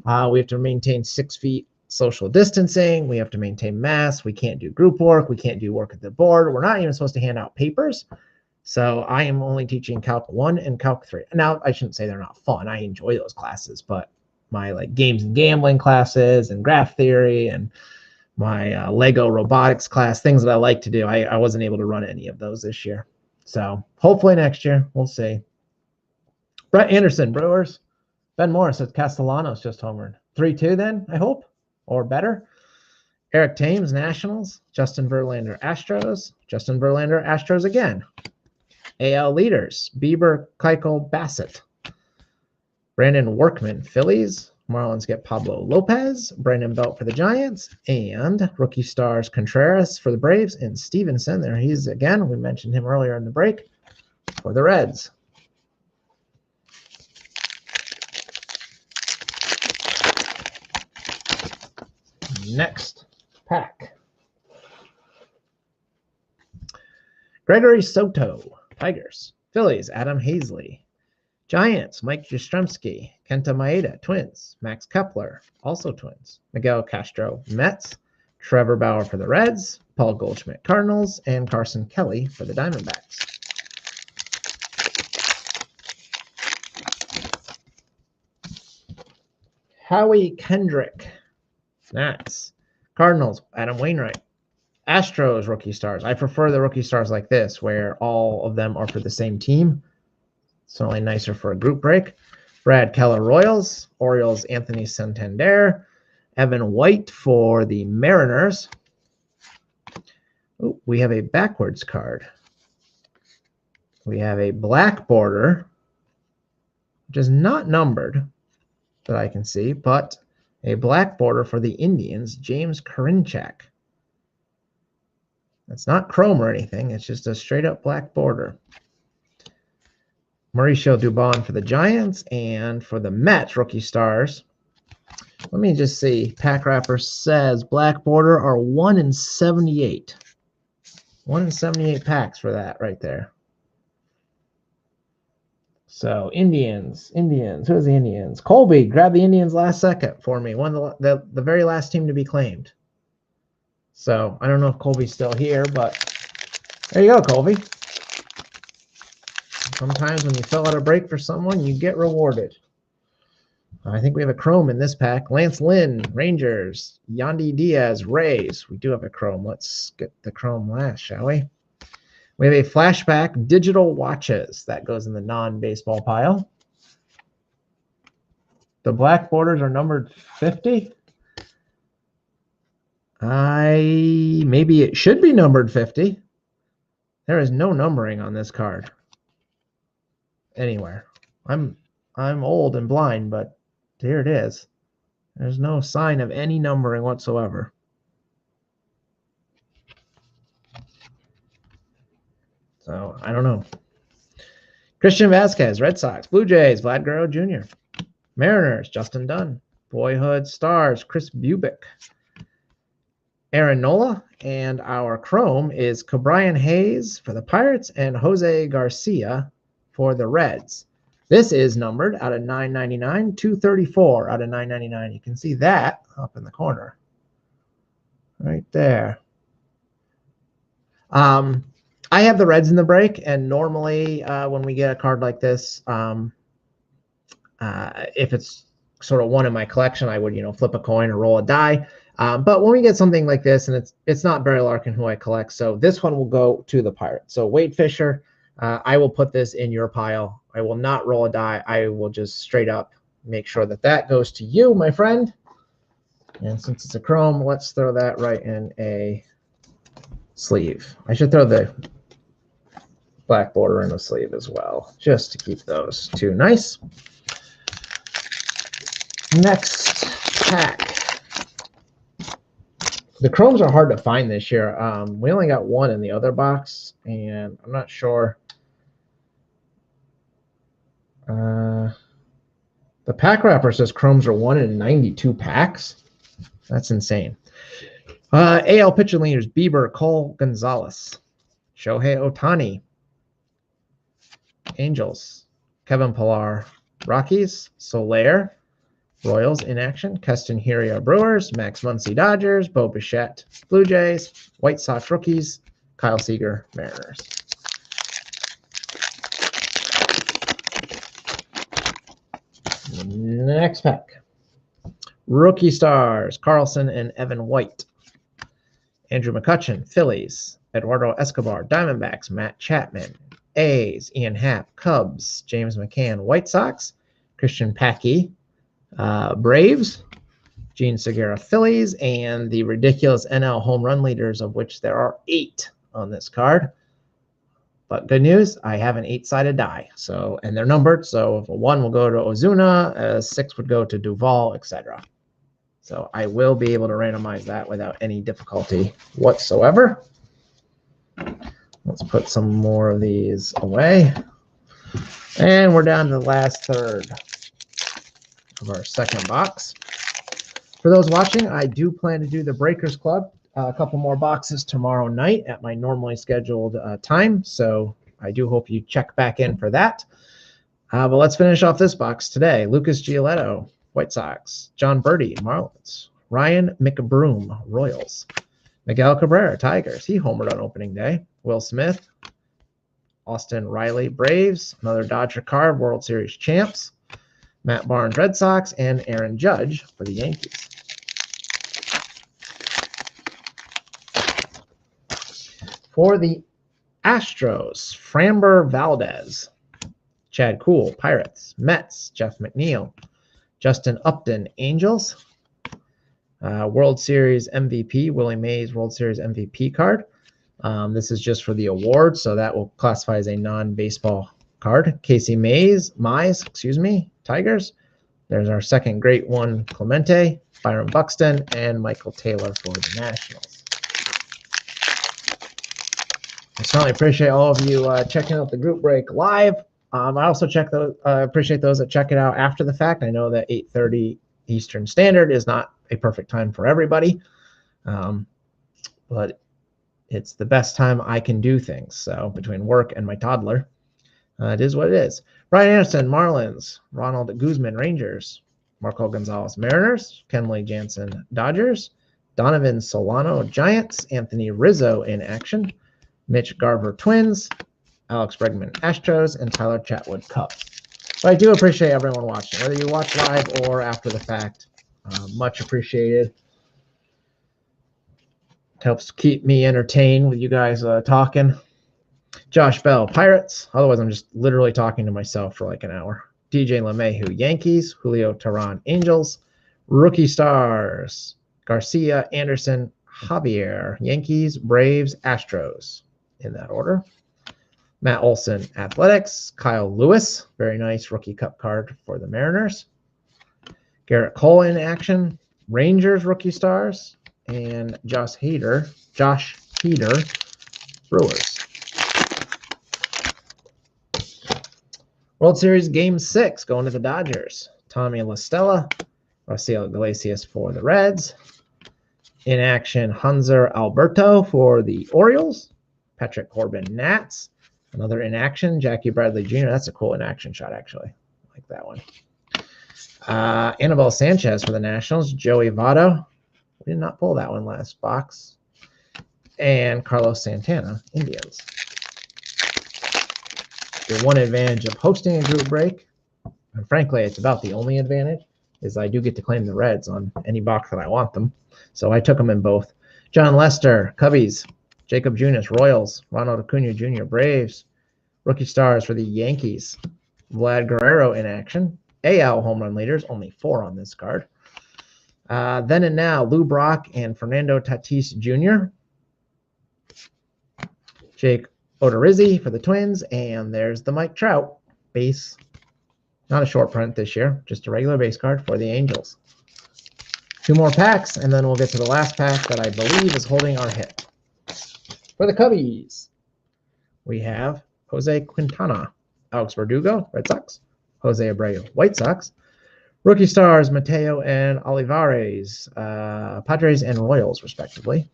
We have to maintain 6 feet social distancing. We have to maintain masks. We can't do group work. We can't do work at the board. We're not even supposed to hand out papers. So I am only teaching Calc 1 and Calc 3. Now, I shouldn't say they're not fun. I enjoy those classes, but my games and gambling classes and graph theory and my Lego robotics class, things that I like to do, I wasn't able to run any of those this year. So hopefully next year, we'll see. Brett Anderson, Brewers. Ben Morris at Castellanos just homered. 3-2 then, I hope, or better. Eric Thames, Nationals. Justin Verlander, Astros. Justin Verlander, Astros again. AL leaders, Bieber, Keuchel, Bassett. Brandon Workman, Phillies. Marlins get Pablo Lopez. Brandon Belt for the Giants. And rookie stars Contreras for the Braves. And Stevenson, there he is again. We mentioned him earlier in the break for the Reds. Next pack. Gregory Soto, Tigers. Phillies, Adam Hazley. Giants, Mike Yastrzemski. Kenta Maeda, Twins. Max Kepler, also Twins. Miguel Castro, Mets. Trevor Bauer for the Reds. Paul Goldschmidt, Cardinals. And Carson Kelly for the Diamondbacks. Howie Kendrick, Nats. Cardinals, Adam Wainwright. Astros rookie stars. I prefer the rookie stars like this, where all of them are for the same team. It's only nicer for a group break. Brad Keller, Royals. Orioles, Anthony Santander. Evan White for the Mariners. Ooh, we have a backwards card. We have a black border, which is not numbered that I can see, but a black border for the Indians, James Karinchak. That's not chrome or anything. It's just a straight up black border. Mauricio Dubon for the Giants, and for the Mets, rookie stars. Let me just see. Pack Wrapper says black border are 1 in 78. 1 in 78 packs for that right there. So Indians. Who's the Indians? Colby, grab the Indians last second for me. One of the very last team to be claimed. So I don't know if Colby's still here, but there you go, Colby. Sometimes when you fill out a break for someone, you get rewarded. I think we have a chrome in this pack. Lance Lynn, Rangers. Yandy Diaz, Rays. We do have a chrome. Let's get the chrome last, shall we? We have a flashback digital watches. That goes in the non-baseball pile. The black borders are numbered 50. Maybe it should be numbered 50. There is no numbering on this card anywhere. I'm old and blind, but here it is. There's no sign of any numbering whatsoever. So I don't know. Christian Vasquez, Red Sox. Blue Jays, Vlad Guerrero Jr. Mariners, Justin Dunn. Boyhood Stars, Chris Bubick. Aaron Nola. And our Chrome is Ke'Bryan Hayes for the Pirates and Jose Garcia for the Reds. This is numbered out of 999, 234 out of 999. You can see that up in the corner. Right there. I have the Reds in the break, and normally when we get a card like this, if it's sort of one in my collection, I would, flip a coin or roll a die. But when we get something like this, and it's not Barry Larkin who I collect, so this one will go to the Pirates. So Wade Fisher, I will put this in your pile. I will not roll a die. I will just straight up make sure that that goes to you, my friend. And since it's a Chrome, let's throw that right in a sleeve. I should throw the black border in the sleeve as well, just to keep those two nice. Next pack. The Chromes are hard to find this year. We only got one in the other box, and I'm not sure. The pack wrapper says Chromes are 1 in 92 packs. That's insane. AL pitcher leaders: Bieber, Cole, Gonzalez, Shohei Ohtani, Angels, Kevin Pillar, Rockies, Soler, Royals in action, Keston Hiura, Brewers, Max Muncy, Dodgers, Bo Bichette, Blue Jays, White Sox rookies, Kyle Seager, Mariners. Next pack. Rookie stars: Carlson and Evan White. Andrew McCutchen, Phillies. Eduardo Escobar, Diamondbacks. Matt Chapman, A's. Ian Happ, Cubs. James McCann, White Sox. Christian Packy, Braves. Gene Segura, Phillies. And the ridiculous NL home run leaders, of which there are 8 on this card. But good news, I have an 8-sided die, and they're numbered. So if a 1 will go to Ozuna, a 6 would go to Duvall, etc. So I will be able to randomize that without any difficulty whatsoever. Let's put some more of these away. And we're down to the last third of our second box. For those watching, I do plan to do the Breakers Club, a couple more boxes tomorrow night at my normally scheduled time. So I do hope you check back in for that. But let's finish off this box today. Lucas Giolito, White Sox. John Birdie, Marlins. Ryan McBroom, Royals. Miguel Cabrera, Tigers. He homered on opening day. Will Smith. Austin Riley, Braves. Another Dodger card, World Series champs. Matt Barnes, Red Sox. And Aaron Judge for the Yankees. For the Astros, Framber Valdez. Chad Kuhl, Pirates. Mets, Jeff McNeil. Justin Upton, Angels. World Series MVP, Willie Mays World Series MVP card. This is just for the award, so that will classify as a non-baseball card. Casey Mize, Tigers. There's our second great one, Clemente, Byron Buxton, and Michael Taylor for the Nationals. I certainly appreciate all of you checking out the group break live. I also appreciate those that check it out after the fact. I know that 8:30 Eastern Standard is not a perfect time for everybody, but it's the best time I can do things. So between work and my toddler, it is what it is. Brian Anderson, Marlins. Ronald Guzman, Rangers. Marco Gonzalez, Mariners. Kenley Jansen, Dodgers. Donovan Solano, Giants. Anthony Rizzo in action. Mitch Garver, Twins. Alex Bregman, Astros. And Tyler Chatwood, Cubs. So I do appreciate everyone watching, whether you watch live or after the fact. Much appreciated. It helps keep me entertained with you guys talking. Josh Bell, Pirates. Otherwise, I'm just literally talking to myself for like an hour. DJ LeMahieu, Yankees. Julio Teheran, Angels. Rookie stars: Garcia, Anderson, Javier, Yankees, Braves, Astros, in that order. Matt Olson, Athletics. Kyle Lewis, very nice rookie cup card for the Mariners. Garrett Cole in action. Rangers rookie stars. And Josh Hader, Brewers. World Series Game 6 going to the Dodgers. Tommy La Stella, Raisel Iglesias for the Reds. In action, Hanser Alberto for the Orioles. Patrick Corbin Nats. Another in action, Jackie Bradley Jr. That's a cool in action shot, actually. I like that one. Anibal Sanchez for the Nationals. Joey Votto. We did not pull that one last box. And Carlos Santana, Indians. The one advantage of hosting a group break, and frankly, it's about the only advantage, is I do get to claim the Reds on any box that I want them. So I took them in both. John Lester, Cubbies. Jacob Junis, Royals. Ronald Acuna Jr., Braves. Rookie stars for the Yankees. Vlad Guerrero in action. AL home run leaders, only 4 on this card. Then and now, Lou Brock and Fernando Tatis Jr. Jake Odorizzi for the Twins, and there's the Mike Trout base. Not a short print this year, just a regular base card for the Angels. 2 more packs, and then we'll get to the last pack that I believe is holding our hit. For the Cubbies, we have Jose Quintana, Alex Verdugo, Red Sox, Jose Abreu, White Sox, rookie stars Mateo and Olivares, Padres and Royals, respectively.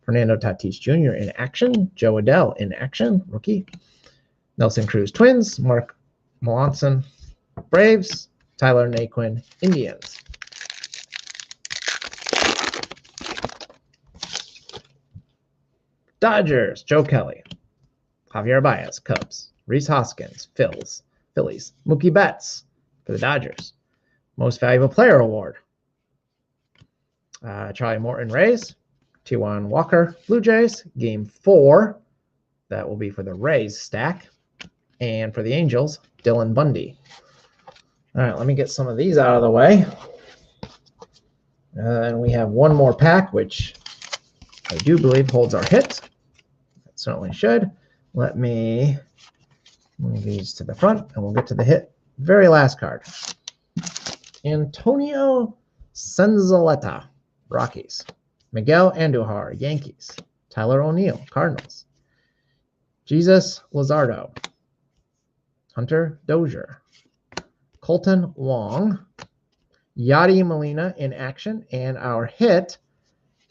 Fernando Tatis Jr. in action, Joe Adell in action, rookie. Nelson Cruz, Twins, Mark Melanson, Braves, Tyler Naquin, Indians. Dodgers, Joe Kelly, Javier Baez, Cubs, Rhys Hoskins, Phillies, Mookie Betts for the Dodgers. Most Valuable Player Award, Charlie Morton, Rays, Taijuan Walker, Blue Jays. Game 4, that will be for the Rays stack. And for the Angels, Dylan Bundy. All right, let me get some of these out of the way. And we have one more pack, which I do believe holds our hit. It certainly should. Let me move these to the front, and we'll get to the hit. Very last card. Antonio Senzaletta, Rockies. Miguel Andujar, Yankees. Tyler O'Neill, Cardinals. Jesus Luzardo. Hunter Dozier. Colton Wong. Yadi Molina in action. And our hit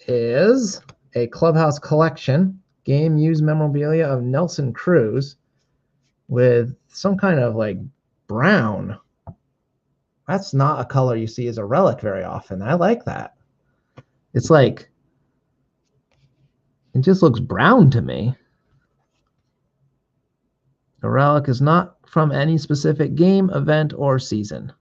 is a Clubhouse Collection game used memorabilia of Nelson Cruz with some kind of like brown. That's not a color you see as a relic very often. I like that. It's like, it just looks brown to me. The relic is not from any specific game, event, or season.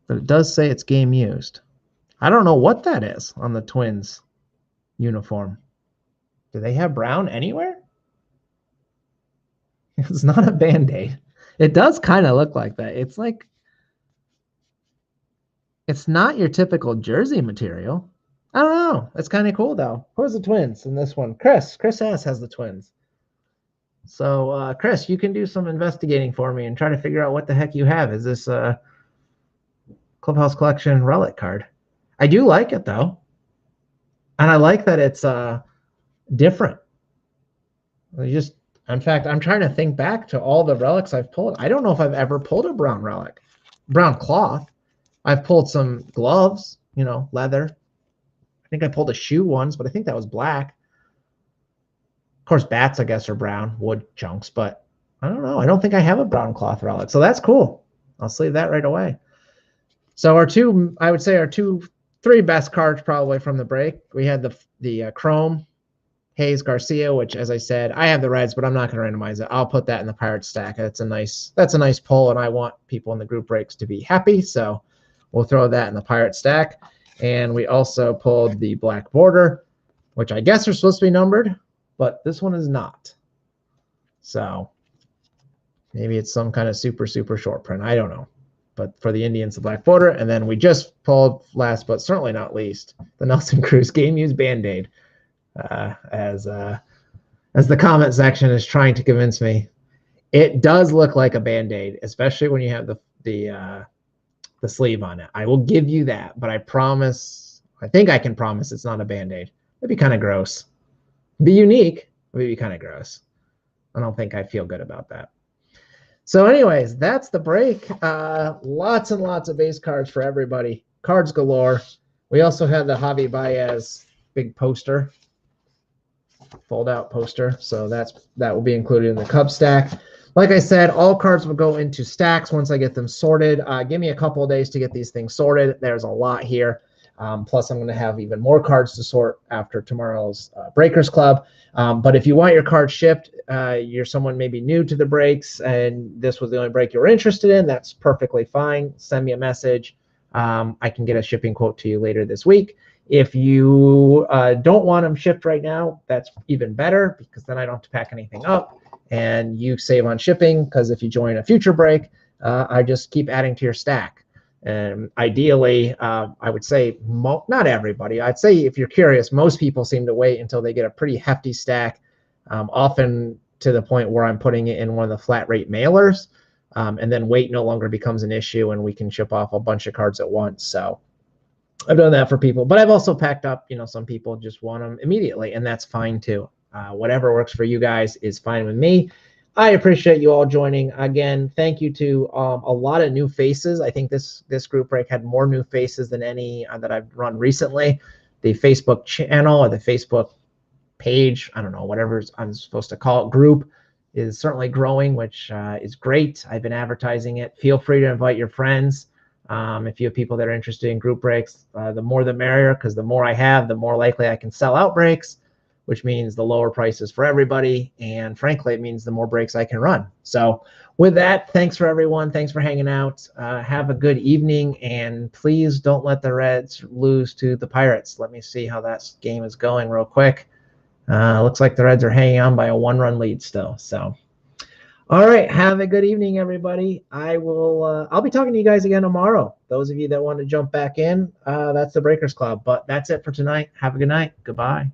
But it does say it's game used. I don't know what that is on the Twins uniform. Do they have brown anywhere? It's not a Band-Aid. It does kind of look like that. It's like, it's not your typical jersey material. I don't know. It's kind of cool, though. Who's the Twins in this one? Chris S. has the Twins. So, Chris, you can do some investigating for me and try to figure out what the heck you have. Is this a Clubhouse Collection relic card? I do like it, though. And I like that it's different. In fact, I'm trying to think back to all the relics I've pulled. I don't know if I've ever pulled a brown relic. Brown cloth. I've pulled some gloves, you know, leather. I think I pulled a shoe once, but I think that was black. Of course, bats, I guess, are brown, wood chunks, but I don't know. I don't think I have a brown cloth relic. So that's cool. I'll sleeve that right away. So our two, I would say our three best cards probably from the break. We had the Chrome Hayes Garcia, which, as I said, I have the Reds, but I'm not going to randomize it. I'll put that in the Pirates stack. That's a nice pull, and I want people in the group breaks to be happy. So we'll throw that in the Pirate stack. And we also pulled the Black Border, which I guess are supposed to be numbered, but this one is not. So maybe it's some kind of super short print. I don't know. But for the Indians, the Black Border. And then we just pulled, last but certainly not least, the Nelson Cruz game used Band-Aid, as the comment section is trying to convince me. It does look like a Band-Aid, especially when you have the sleeve on it. I will give you that, but I promise, I think I can promise it's not a Band-Aid. It'd be kind of gross. It'd be unique, but it'd be kind of gross. I don't think I feel good about that. So anyways, that's the break. Lots and lots of base cards for everybody. Cards galore. We also have the Javi Baez big poster, fold out poster. So that will be included in the Cub stack. Like I said, all cards will go into stacks once I get them sorted. Give me a couple of days to get these things sorted. There's a lot here. Plus, I'm going to have even more cards to sort after tomorrow's Breakers Club. But if you want your card shipped, you're someone maybe new to the breaks, and this was the only break you were interested in, that's perfectly fine. Send me a message. I can get a shipping quote to you later this week. If you don't want them shipped right now, that's even better, because then I don't have to pack anything up, and you save on shipping, because if you join a future break, I just keep adding to your stack. And ideally, I would say not everybody. I'd say if you're curious, most people seem to wait until they get a pretty hefty stack, often to the point where I'm putting it in one of the flat rate mailers, and then weight no longer becomes an issue, and we can ship off a bunch of cards at once. So I've done that for people, but I've also packed up, some people just want them immediately, and that's fine too. Whatever works for you guys is fine with me. I appreciate you all joining. Again, thank you to a lot of new faces. I think this group break had more new faces than any that I've run recently. The Facebook channel or the Facebook page, I don't know, whatever I'm supposed to call it, group, is certainly growing, which is great. I've been advertising it. Feel free to invite your friends. If you have people that are interested in group breaks, the more the merrier, because the more I have, the more likely I can sell out breaks, which means the lower prices for everybody. And frankly, it means the more breaks I can run. So with that, thanks for everyone. Thanks for hanging out. Have a good evening. And please don't let the Reds lose to the Pirates. Let me see how that game is going real quick. Looks like the Reds are hanging on by a 1-run lead still. So, all right. Have a good evening, everybody. I'll be talking to you guys again tomorrow. Those of you that want to jump back in, that's the Breakers Club. But that's it for tonight. Have a good night. Goodbye.